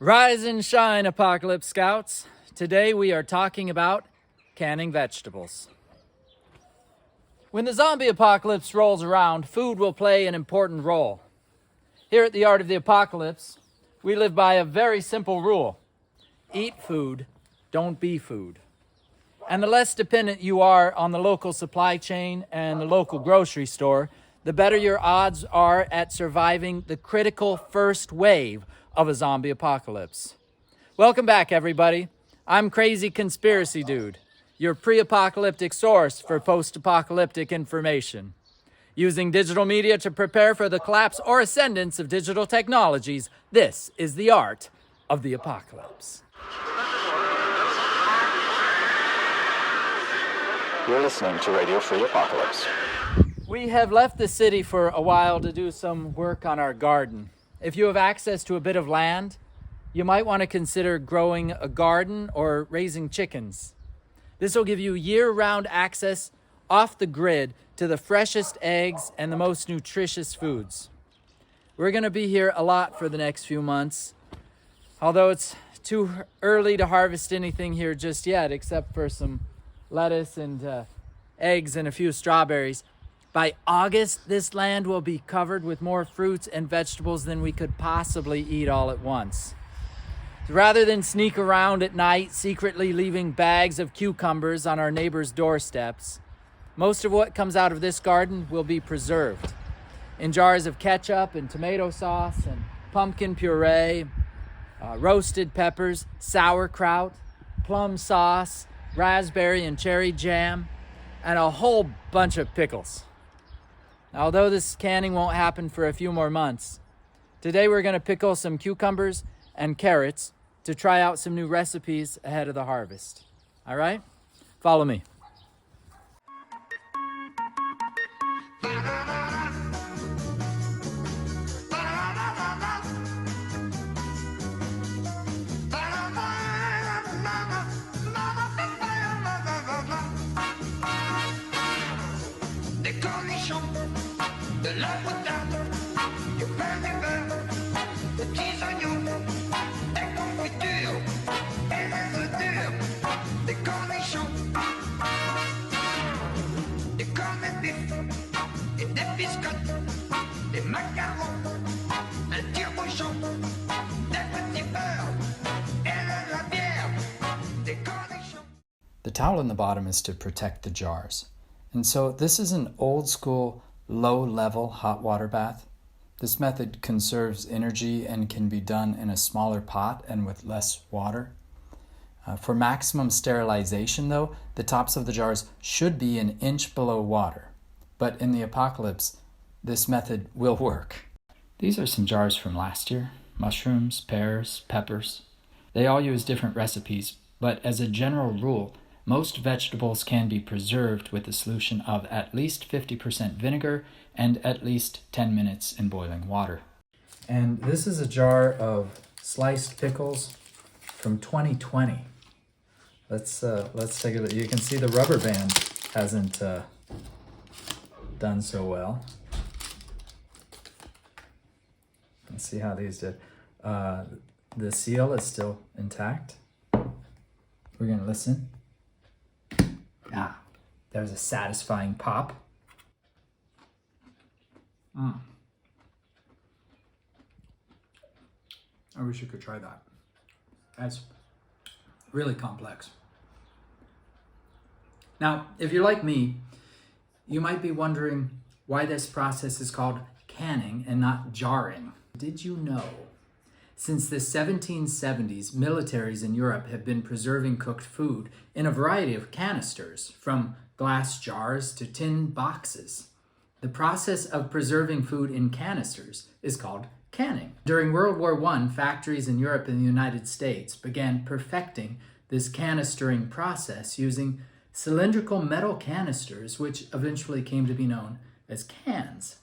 Rise and shine, Apocalypse Scouts. Today we are talking about canning vegetables. When the zombie apocalypse rolls around, food will play an important role. Here at the Art of the Apocalypse, we live by a very simple rule. Eat food, don't be food. And the less dependent you are on the local supply chain and the local grocery store, the better your odds are at surviving the critical first wave of a zombie apocalypse. Welcome back, everybody. I'm Crazy Conspiracy Dude, your pre-apocalyptic source for post-apocalyptic information. Using digital media to prepare for the collapse or ascendance of digital technologies, this is the Art of the Apocalypse. You're listening to Radio Free Apocalypse. We have left the city for a while to do some work on our garden. If you have access to a bit of land, you might want to consider growing a garden or raising chickens. This will give you year-round access off the grid to the freshest eggs and the most nutritious foods. We're going to be here a lot for the next few months, although it's too early to harvest anything here just yet, except for some lettuce and eggs and a few strawberries. By August, this land will be covered with more fruits and vegetables than we could possibly eat all at once. Rather than sneak around at night, secretly leaving bags of cucumbers on our neighbors' doorsteps, most of what comes out of this garden will be preserved in jars of ketchup and tomato sauce and pumpkin puree, roasted peppers, sauerkraut, plum sauce, raspberry and cherry jam, and a whole bunch of pickles. Now, although this canning won't happen for a few more months, today we're going to pickle some cucumbers and carrots to try out some new recipes ahead of the harvest. All right? Follow me. The towel in the bottom is to protect the jars. And so this is an old school, low-level hot water bath. This method conserves energy and can be done in a smaller pot and with less water. For maximum sterilization, though, the tops of the jars should be an inch below water. But in the apocalypse, this method will work. These are some jars from last year. Mushrooms, pears, peppers. They all use different recipes, but as a general rule, most vegetables can be preserved with a solution of at least 50% vinegar and at least 10 minutes in boiling water. And this is a jar of sliced pickles from 2020. Let's take a look. You can see the rubber band hasn't done so well. Let's see how these did. The seal is still intact. We're gonna listen. There's a satisfying pop. I wish you could try that. That's really complex. Now, if you're like me, you might be wondering why this process is called canning and not jarring. Did you know? Since the 1770s, militaries in Europe have been preserving cooked food in a variety of canisters, from glass jars to tin boxes. The process of preserving food in canisters is called canning. During World War I, factories in Europe and the United States began perfecting this canistering process using cylindrical metal canisters, which eventually came to be known as cans.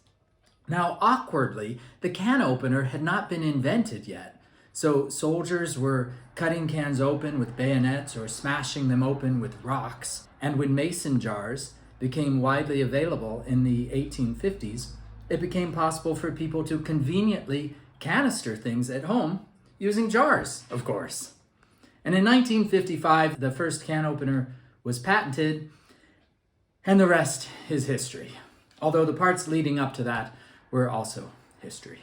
Now, awkwardly, the can opener had not been invented yet, so soldiers were cutting cans open with bayonets or smashing them open with rocks. And when mason jars became widely available in the 1850s, it became possible for people to conveniently canister things at home using jars, of course. And in 1955, the first can opener was patented, and the rest is history. Although the parts leading up to that were also history.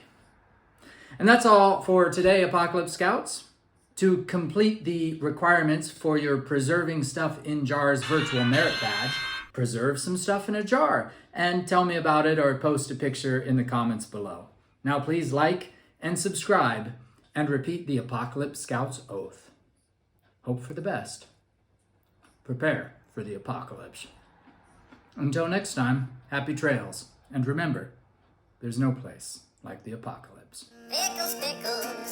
And that's all for today, Apocalypse Scouts. To complete the requirements for your Preserving Stuff in Jars virtual merit badge, preserve some stuff in a jar and tell me about it or post a picture in the comments below. Now please like and subscribe and repeat the Apocalypse Scouts oath. Hope for the best. Prepare for the apocalypse. Until next time, happy trails. And remember, there's no place like the apocalypse. Pickles, pickles.